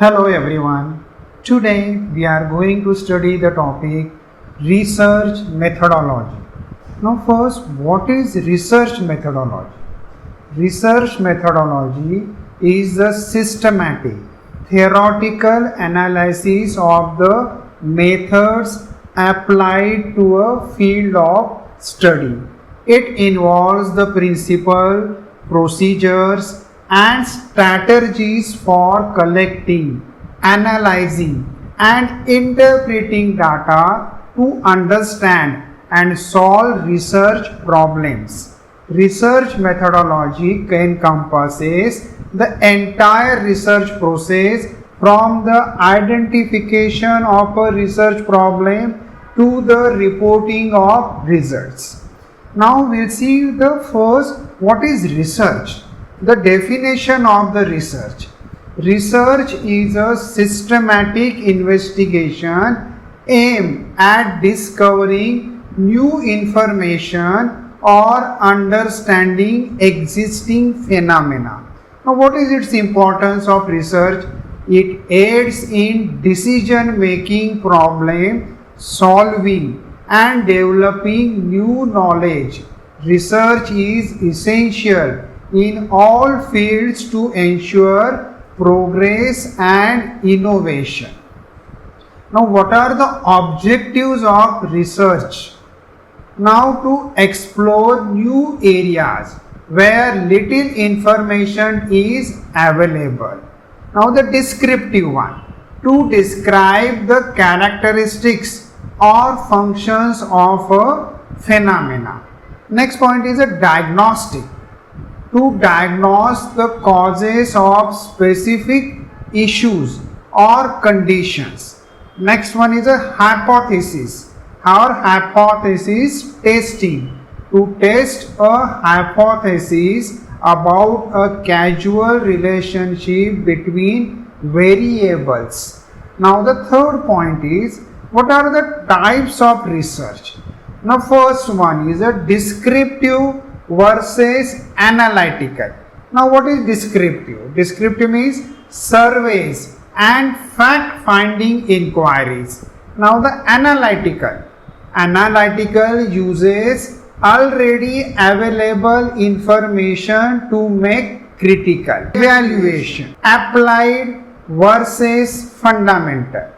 Hello everyone. Today we are going to study the topic research methodology. Now first, what is research methodology? Research methodology is the systematic theoretical analysis of the methods applied to a field of study. It involves the principle, procedures and strategies for collecting, analyzing and interpreting data to understand and solve research problems. Research methodology encompasses the entire research process from the identification of a research problem to the reporting of results. Now we'll see the first, what is research? The definition of the research. Research is a systematic investigation aimed at discovering new information or understanding existing phenomena. Now, what is its importance of research? It aids in decision making, problem solving and developing new knowledge. Research is essential in all fields to ensure progress and innovation. Now, what are the objectives of research? Now, to explore new areas where little information is available. Now, the descriptive one, to describe the characteristics or functions of a phenomena. Next point is a diagnostic, to diagnose the causes of specific issues or conditions. Next one is a hypothesis or hypothesis testing, to test a hypothesis about a causal relationship between variables. Now the third point is, what are the types of research? Now first one is a descriptive versus analytical. Now what is descriptive? Descriptive means surveys and fact finding inquiries. Now the analytical. Analytical uses already available information to make critical evaluation. Applied versus fundamental.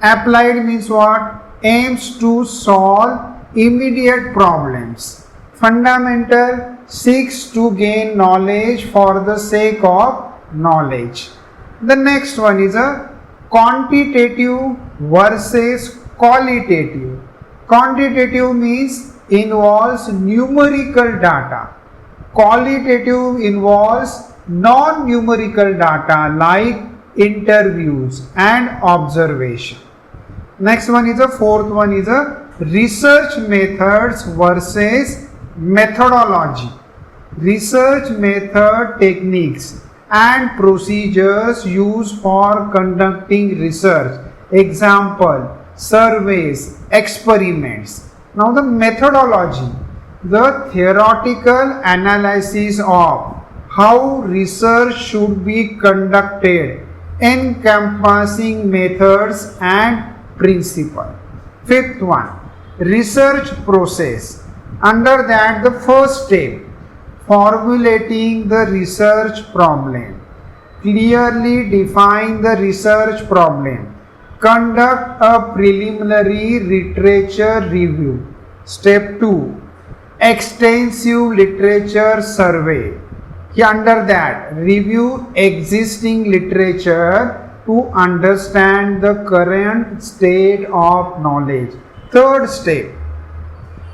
Applied means what? Aims to solve immediate problems. Fundamental seeks to gain knowledge for the sake of knowledge. The next one is a quantitative versus qualitative. Quantitative means involves numerical data. Qualitative involves non-numerical data like interviews and observation. Next one is a fourth one is a research methods versus methodology. Research method, techniques and procedures used for conducting research. Example, surveys, experiments. Now the methodology, the theoretical analysis of how research should be conducted, encompassing methods and principle. Fifth one, research process. Under that, the first step, formulating the research problem. Clearly define the research problem. Conduct a preliminary literature review. Step 2, extensive literature survey. Under that, review existing literature to understand the current state of knowledge. Third step,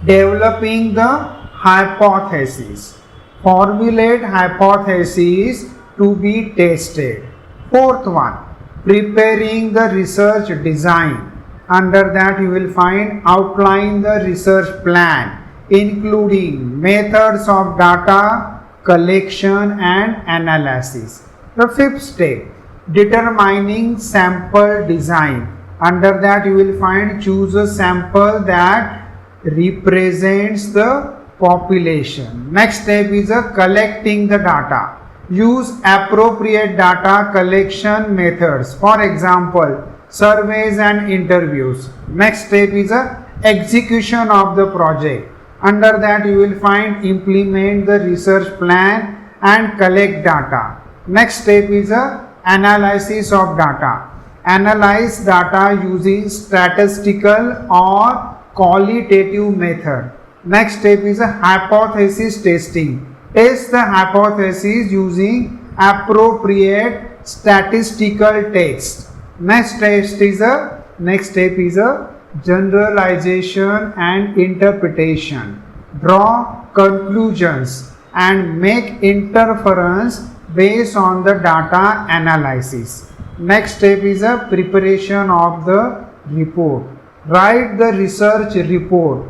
developing the hypothesis. Formulate hypotheses to be tested. Fourth one, preparing the research design. Under that you will find outline the research plan, including methods of data collection and analysis. The fifth step, determining sample design. Under that you will find choose a sample that represents the population. Next step is collecting the data. Use appropriate data collection methods. For example, surveys and interviews. Next step is a execution of the project. Under that you will find implement the research plan and collect data. Next step is a analysis of data. Analyze data using statistical or qualitative method. Next step is a hypothesis testing. Test the hypothesis using appropriate statistical tests. Next step is a generalization and interpretation. Draw conclusions and make inference based on the data analysis. Next step is a preparation of the report. Write the research report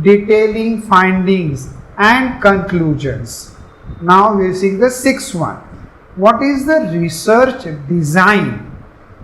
detailing findings and conclusions. Now we will see the sixth one. What is the research design?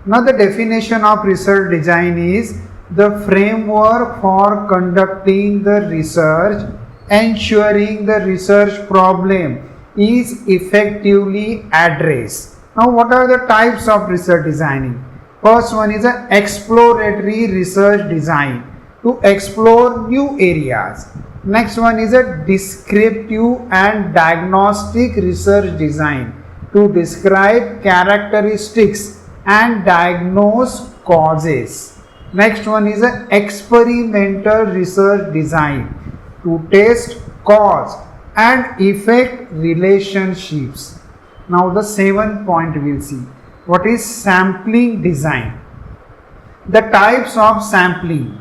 Now the definition of research design is the framework for conducting the research, ensuring the research problem is effectively addressed. Now what are the types of research designing? First one is an exploratory research design to explore new areas. Next one is a descriptive and diagnostic research design to describe characteristics and diagnose causes. Next one is an experimental research design to test cause and effect relationships. Now the seventh point we will see. What is sampling design? The types of sampling.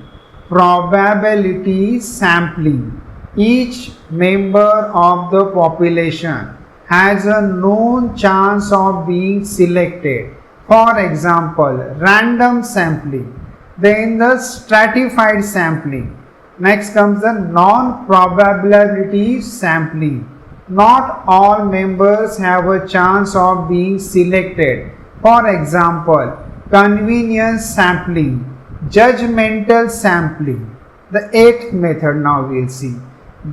Probability sampling. Each member of the population has a known chance of being selected. For example, random sampling. Then the stratified sampling. Next comes the non-probability sampling. Not all members have a chance of being selected. For example, convenience sampling. Judgmental sampling. The eighth method now we will see.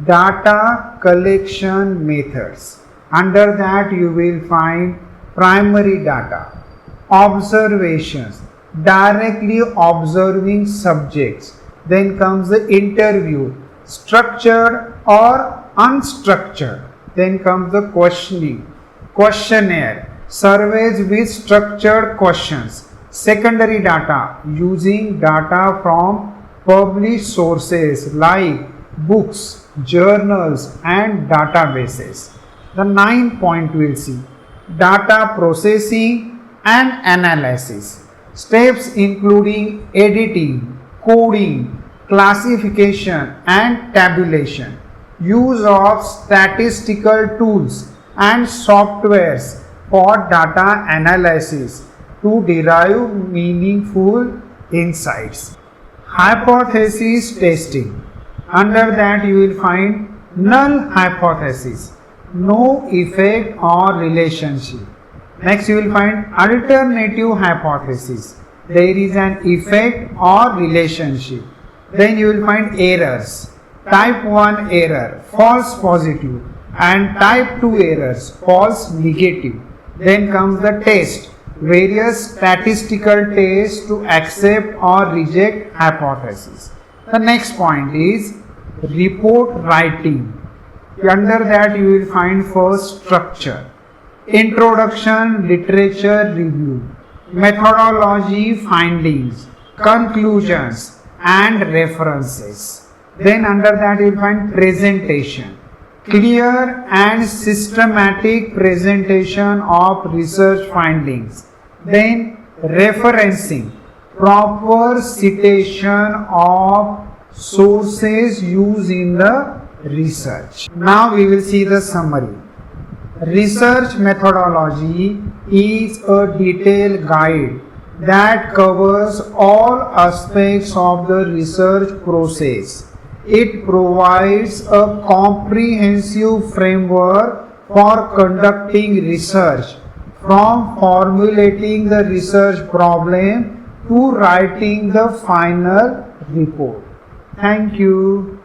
Data collection methods. Under that you will find primary data, observations, directly observing subjects. Then comes the interview, structured or unstructured. Then comes the questioning, questionnaire, surveys with structured questions. Secondary data, using data from published sources like books, journals and databases. The ninth point we will see. Data processing and analysis. Steps including editing, coding, classification and tabulation. Use of statistical tools and softwares for data analysis to derive meaningful insights. Hypothesis testing. Under that you will find null hypothesis, no effect or relationship. Next you will find alternative hypothesis, there is an effect or relationship. Then you will find errors. Type 1 error, false positive, and type 2 errors, false negative. Then comes the test, various statistical tests to accept or reject hypothesis. The next point is report writing. Under that you will find first structure, introduction, literature review, methodology, findings, conclusions and references. Then under that you will find presentation, clear and systematic presentation of research findings. Then referencing, proper citation of sources used in the research. Now we will see the summary. Research methodology is a detailed guide that covers all aspects of the research process. It provides a comprehensive framework for conducting research, from formulating the research problem to writing the final report. Thank you.